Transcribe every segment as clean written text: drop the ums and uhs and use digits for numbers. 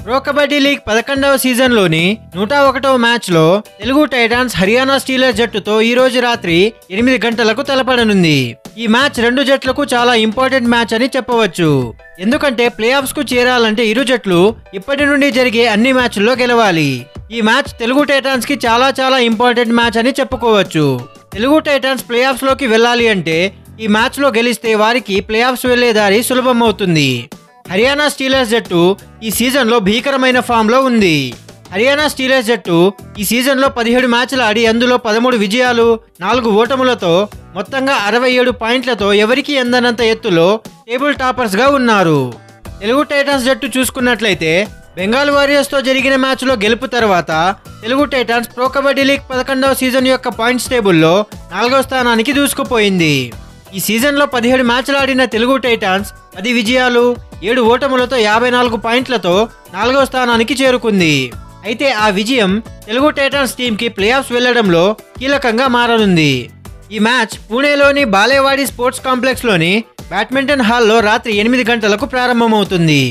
Pro kabaddi league 11వ సీజన్లోని 101వ మ్యాచ్లో Telugu Titans Haryana Steelers జట్టుతో ఈ రోజు రాత్రి 8 గంటలకు తలపడనుంది. ఈ మ్యాచ్ రెండు జట్లకు చాలా ఇంపార్టెంట్ మ్యాచ్ అని చెప్పవచ్చు. ఎందుకంటే ప్లే ఆఫ్స్ కు చేరాలంటే ఇరు జట్లు ఇప్పటి నుండి జరిగే అన్ని మ్యాచ్ల్లో గెలవాలి. ఈ మ్యాచ్ తెలుగు టైటాన్స్ కి చాలా ఇంపార్టెంట్ మ్యాచ్ అని చెప్పుకోవచ్చు. తెలుగు టైటాన్స్ ప్లే ఆఫ్స్ లోకి వెళ్ళాలి అంటే ఈ మ్యాచ్ లో గెలిస్తే వారికి ప్లే ఆఫ్స్ వెళ్లే దారి సులభం అవుతుంది. హర్యానా స్టీలర్స్ జట్టు ఈ సీజన్లో భీకరమైన ఫామ్లో ఉంది. హర్యానా స్టీలర్స్ జట్టు ఈ సీజన్లో 17 మ్యాచ్లు ఆడి అందులో 13 విజయాలు 4 ఓటములతో మొత్తంగా 67 పాయింట్లతో ఎవరికీ అందనంత ఎత్తులో టేబుల్ టాపర్స్గా ఉన్నారు. తెలుగు టైటాన్స్ జట్టు చూసుకున్నట్లయితే బెంగాల్ వారియర్స్తో జరిగిన మ్యాచ్లో గెలుపు తర్వాత Telugu Titans pro kabaddi league 11వ సీజన్ యొక్క పాయింట్స్ టేబుల్లో 4వ స్థానానికి దూసుకుపోయింది. ఈ సీజన్లో 17 మ్యాచ్లు ఆడిన తెలుగు టైటాన్స్ 10 విజయాలు 7 ఓటములతో 54 పాయింట్లతో 4వ స్థానానికి చేరుకుంది. అయితే ఆ విజయం తెలుగు టైటాన్స్ టీంకి ప్లే ఆఫ్స్ వెళ్లడంలో కీలకంగా మారనుంది. ఈ మ్యాచ్ పూణేలోని బాలేవాడి స్పోర్ట్స్ కాంప్లెక్స్లోని బ్యాడ్మింటన్ హాల్లో రాత్రి 8 గంటలకు ప్రారంభమవుతుంది.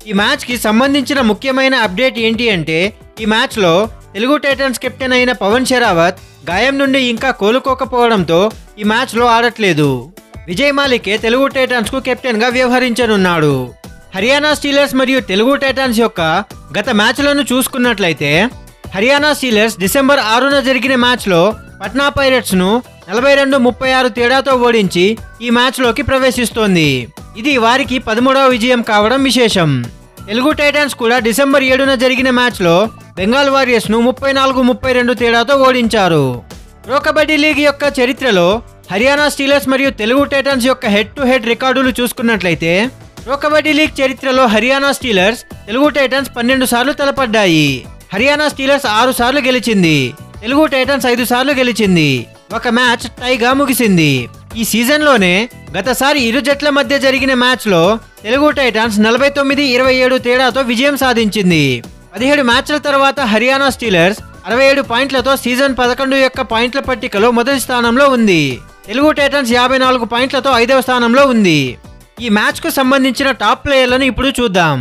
ఈ మ్యాచ్కి సంబంధించిన ముఖ్యమైన అప్డేట్ ఏంటి అంటే ఈ మ్యాచ్లో తెలుగు టైటాన్స్ కెప్టెన్ అయిన పవన్ షెరావత్ గాయం నుండి ఇంకా కోలుకోకపోవడంతో ఈ మ్యాచ్లో ఆడట్లేదు. విజయ్ మాలికే తెలుగు టైటాన్స్ కు కెప్టెన్ గా వ్యవహరించనున్నాడు. హర్యానా స్టీలర్స్ మరియు తెలుగు టైటాన్స్ యొక్క గత మ్యాచ్లను చూసుకున్నట్లయితే హర్యానా స్టీలర్స్ డిసెంబర్ 6న జరిగిన మ్యాచ్లో పట్నా పైరేట్స్ ను 42-36 తేడాతో ఓడించి ఈ మ్యాచ్లోకి ప్రవేశిస్తోంది. ఇది వారికి 13వ విజయం కావడం విశేషం. తెలుగు టైటాన్స్ కూడా డిసెంబర్ 7న జరిగిన మ్యాచ్లో బెంగాల్ వారియర్స్ ను 34-32 తేడాతో ఓడించారు. ప్రో కబడ్డీ లీగ్ యొక్క చరిత్రలో హర్యానా స్టీలర్స్ మరియు తెలుగు టైటాన్స్ యొక్క హెడ్ టు హెడ్ రికార్డులు చూసుకున్నట్లయితే ప్రో కబడ్డీ లీగ్ చరిత్రలో హర్యానా స్టీలర్స్ తెలుగు టైటాన్స్ 12 సార్లు తలపడ్డాయి. హర్యానా స్టీలర్స్ 6 సార్లు గెలిచింది. తెలుగు టైటాన్స్ 5 సార్లు గెలిచింది. ఒక మ్యాచ్ టైగా ముగిసింది. ఈ సీజన్లోనే గతసారి ఇరు జట్ల మధ్య జరిగిన మ్యాచ్లో తెలుగు టైటాన్స్ 49-27 తేడాతో విజయం సాధించింది. 17 మ్యాచ్ల తర్వాత హర్యానా స్టీలర్స్ 67 పాయింట్లతో సీజన్ 11 యొక్క పాయింట్ల పట్టికలో మొదటి స్థానంలో ఉంది. తెలుగు టైటాన్స్ 54 పాయింట్లతో 5వ స్థానంలో ఉంది. ఈ మ్యాచ్ కు సంబంధించిన టాప్ ప్లేయర్లను ఇప్పుడు చూద్దాం.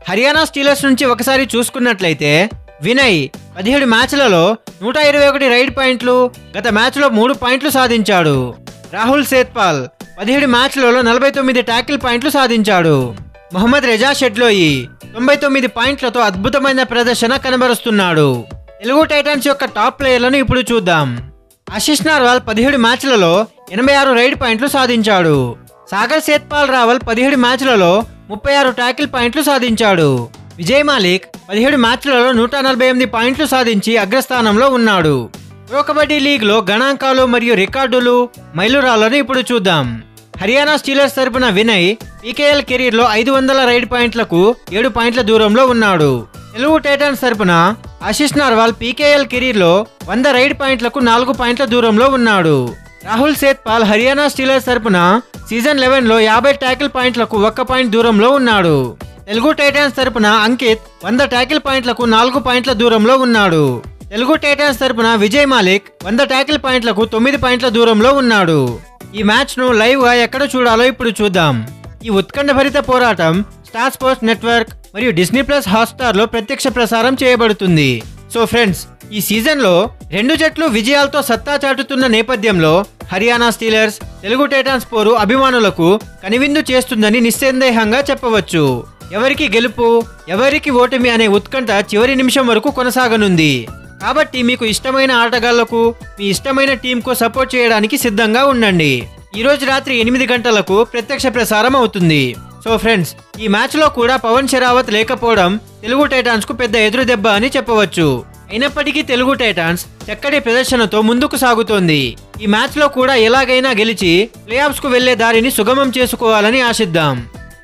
హర్యానా స్టీలర్స్ నుంచి ఒకసారి చూసుకున్నట్లయితే వినయ్ 17 మ్యాచ్లలో 121 రైడ్ పాయింట్లు, గత మ్యాచ్లో 3 పాయింట్లు సాధించాడు. రాహుల్ సేత్పాల్ 17 మ్యాచ్లలో 49 ట్యాకిల్ పాయింట్లు సాధించాడు. మొహమ్మద్ రెజా షెడ్లోయి 99 పాయింట్లతో అద్భుతమైన ప్రదర్శన కనబరుస్తున్నాడు. తెలుగు టైటాన్స్ యొక్క టాప్ ప్లేయర్లను ఇప్పుడు చూద్దాం. ఆశిష్ నార్వాల్ 17 మ్యాచ్లలో 86 రైడ్ పాయింట్లు సాధించాడు. సాగర్ సేత్పాల్ రావల్ 17 మ్యాచ్లలో 36 ట్యాకిల్ పాయింట్లు సాధించాడు. విజయ్ మాలిక్ 17 మ్యాచ్లలో 148 పాయింట్లు సాధించి అగ్రస్థానంలో ఉన్నాడు. ప్రో కబడ్డీ లీగ్లో గణాంకాలు మరియు రికార్డులు మైలురాళ్లను ఇప్పుడు చూద్దాం. హర్యానా స్టీలర్స్ తరపున వినయ్ పీకేఎల్ కెరీర్లో 500 రైడ్ పాయింట్లకు 7 పాయింట్ల దూరంలో ఉన్నాడు. తెలుగు టైటాన్స్ తరపున ఆశిష్ నార్వాల్ పీకేఎల్ కెరీర్లో 100 రైడ్ పాయింట్లకు 4 పాయింట్ల దూరంలో ఉన్నాడు. రాహుల్ సేత్పాల్ హర్యానా స్టీలర్స్ తరపున సీజన్ 11లో 50 ట్యాకిల్ పాయింట్లకు 1 పాయింట్ దూరంలో ఉన్నాడు. తెలుగు టైటాన్స్ తరపున అంకిత్ 100 ట్యాకిల్ పాయింట్లకు 4 పాయింట్ల దూరంలో ఉన్నాడు. తెలుగు టైటాన్స్ తరపున విజయ్ మాలిక్ 100 ట్యాకిల్ పాయింట్లకు 9 పాయింట్ల దూరంలో ఉన్నాడు. ఈ మ్యాచ్ ను లైవ్ గా ఎక్కడ చూడాలో ఇప్పుడు చూద్దాం. ఈ ఉత్కంఠభరిత పోరాటం స్టార్ స్పోర్ట్స్ నెట్వర్క్ మరియు డిస్నీ ప్లస్ హాట్స్టార్ లో ప్రత్యక్ష ప్రసారం చేయబడుతుంది. సో ఫ్రెండ్స్, ఈ సీజన్లో రెండు జట్లు విజయాలతో సత్తా చాటుతున్న నేపథ్యంలో హర్యానా స్టీలర్స్ తెలుగు టైటాన్స్ పోరు అభిమానులకు కనివిందు చేస్తుందని నిస్సందేహంగా చెప్పవచ్చు. ఎవరికి గెలుపు ఎవరికి ఓటమి అనే ఉత్కంఠ చివరి నిమిషం వరకు కొనసాగనుంది. కాబట్టి మీకు ఇష్టమైన ఆటగాళ్లకు మీ ఇష్టమైన టీంకు సపోర్ట్ చేయడానికి సిద్ధంగా ఉండండి. ఈ రోజు రాత్రి 8 గంటలకు ప్రత్యక్ష ప్రసారం అవుతుంది. సో ఫ్రెండ్స్, ఈ మ్యాచ్లో కూడా పవన్ షెరావత్ లేకపోవడం తెలుగు టైటాన్స్ కు పెద్ద ఎదురు దెబ్బ అని చెప్పవచ్చు. అయినప్పటికీ తెలుగు టైటాన్స్ చక్కటి ప్రదర్శనతో ముందుకు సాగుతోంది. ఈ మ్యాచ్లో కూడా ఎలాగైనా గెలిచి ప్లే ఆఫ్స్ కు వెళ్లే దారిని సుగమం చేసుకోవాలని ఆశిద్దాం.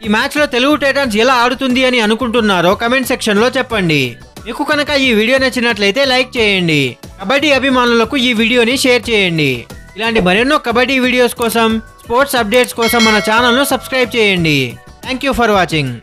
ఈ మ్యాచ్లో తెలుగు టైటాన్స్ ఎలా ఆడుతుంది అని అనుకుంటున్నారో కమెంట్ సెక్షన్లో చెప్పండి. మీకు కనుక ఈ వీడియో నచ్చినట్లయితే లైక్ చేయండి. కబడ్డీ అభిమానులకు ఈ వీడియోని షేర్ చేయండి. ఇలాంటి మరెన్నో కబడ్డీ వీడియోస్ కోసం, స్పోర్ట్స్ అప్డేట్స్ కోసం మన ఛానల్ను సబ్స్క్రైబ్ చేయండి. Thank you for watching.